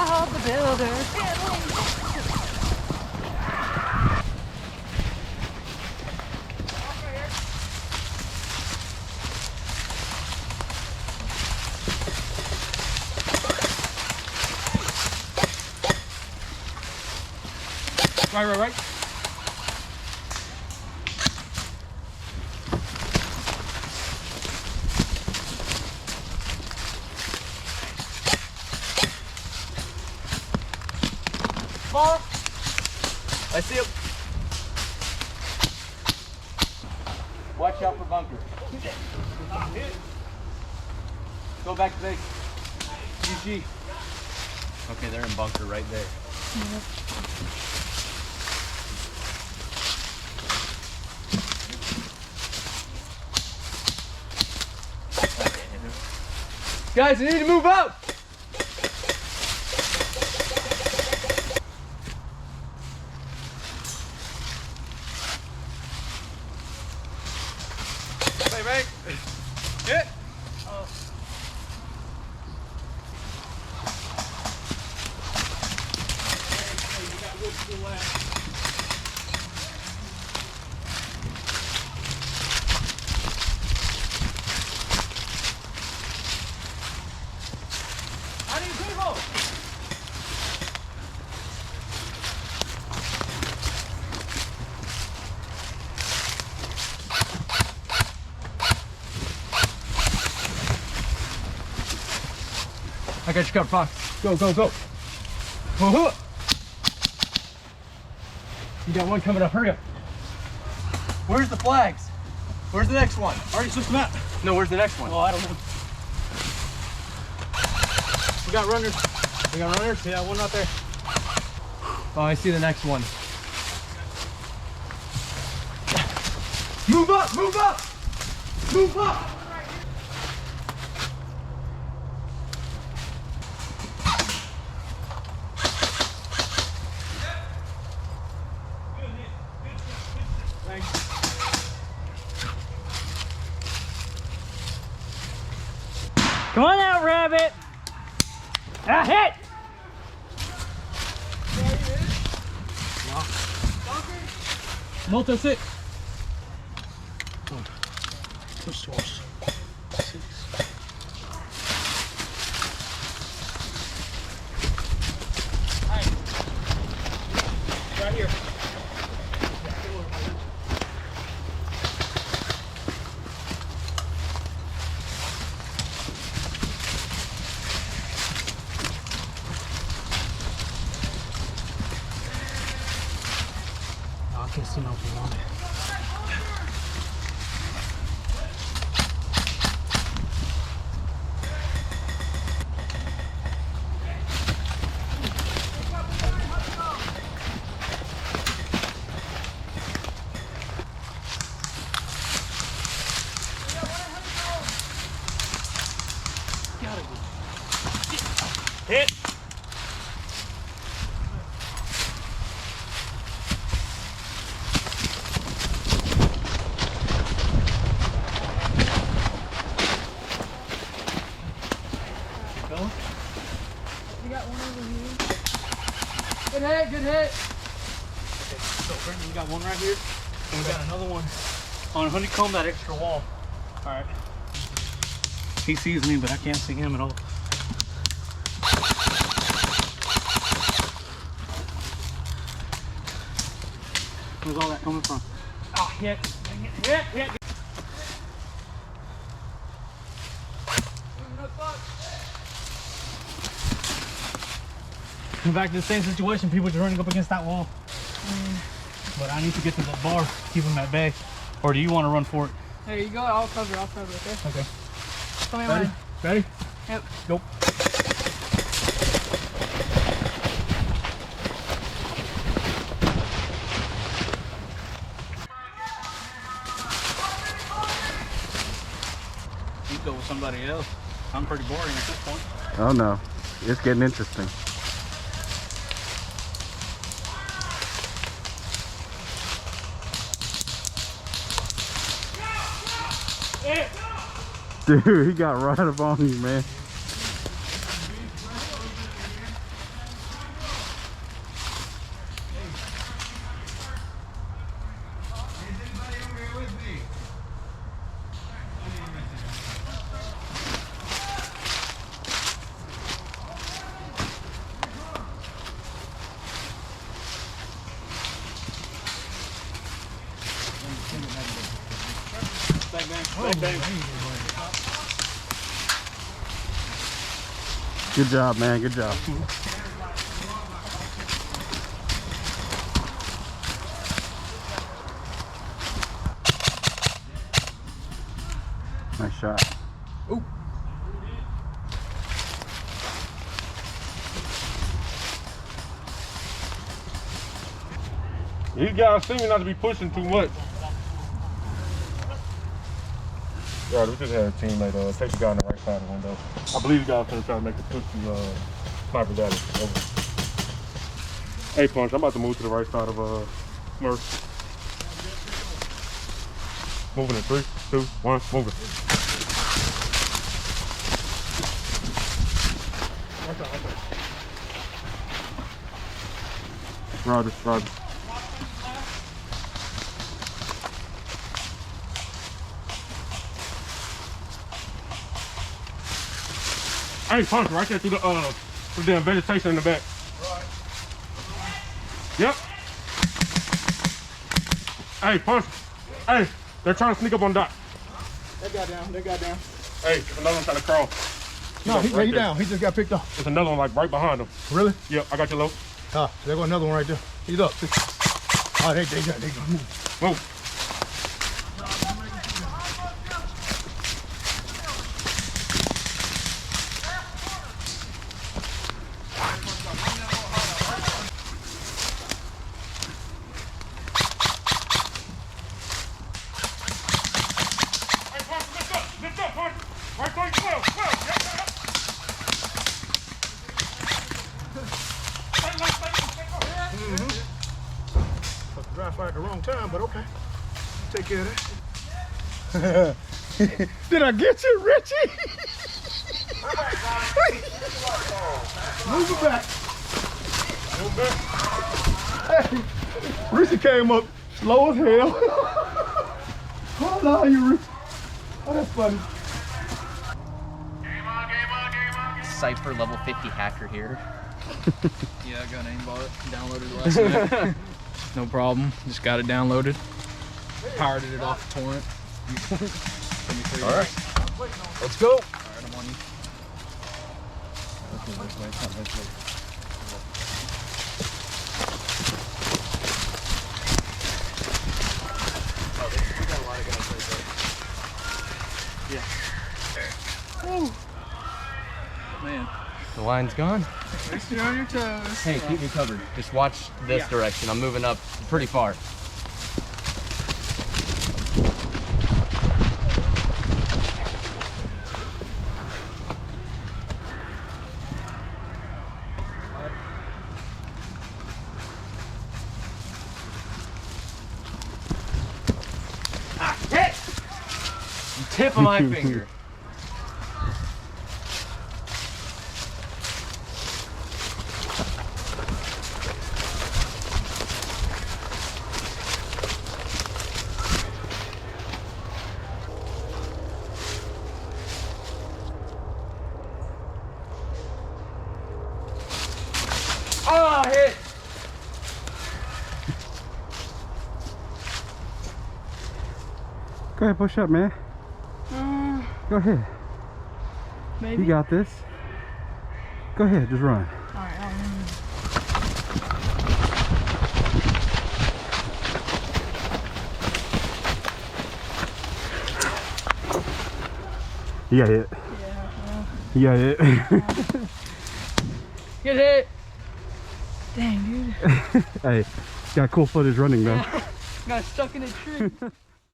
Bob the Builder. Right. Ball. I see him. Watch out for bunker. Go back to base. GG. Okay, they're in bunker right there. Yep. Guys, you need to move out! Bang. Hit! I got you covered, Fox. Go. Whoa. You got one coming up, hurry up. Where's the flags? Where's the next one? Already switched them out. No, where's the next one? Oh, I don't know. We got runners. Yeah, one right there. Oh, I see the next one. Move up! Come on out, rabbit. Ah, hit. Multi 6. Push source. 6. Right here. I can't see nothing on it. Hit! You got one over here. Good hit. Okay, so Brendan, we got one right here, and we got another one on honeycomb, that extra wall. All right. He sees me, but I can't see him at all. Where's all that coming from? Ah, hit. Hit. Come back to the same situation, people just running up against that wall. But I need to get to the bar, keep them at bay. Or do you want to run for it? There you go. I'll cover, okay? Okay. Come in Ready? line. Ready? Yep. Go. You go with somebody else. I'm pretty boring at this point. Oh no, it's getting interesting. Dude, he got right up on you, man. Bang, bang. Good job, man. Good job. Nice shot. Ooh. These guys seem not to be pushing too much. Yeah, we just had a teammate take the guy on the right side of the window. I believe the guy's gonna try to make the push to sniper's alley. Over. Hey, Punch, I'm about to move to the right side of Murph. Moving in 3, 2, 1, moving. Roger, Roger. Hey, Punch, right there through the damn vegetation in the back. Right. Yep. Hey, Punch. Hey, they're trying to sneak up on Doc. That guy down, that guy down. Hey, there's another one trying to crawl. No, he down. He just got picked up. There's another one like right behind him. Really? Yep, I got you low. Ah, there go another one right there. He's up. Oh, they got move. Move. Dry fire at the wrong time, but okay. Take care of that. Did I get you, Richie? Move it back. Move back. Hey, Richie came up slow as hell. Hold on, you Richie. Oh, that's funny. Cypher level 50 hacker here. Yeah, I got an aimbot it. Downloaded it last night. No problem. Just got it downloaded. Pirated it off the torrent. All right. Let's go. All right, I'm on you. Man. The line's gone. Stay on your toes. Hey, keep me covered. Just watch this direction. I'm moving up pretty far. Ah, hit! Tip of my finger. Oh, hit! Go ahead, push up, man. Go ahead. Maybe. You got this. Go ahead, just run. Alright, You got hit. Yeah. You got hit. Get hit! Dang, dude. Hey, got cool footage running though. Got stuck in a tree.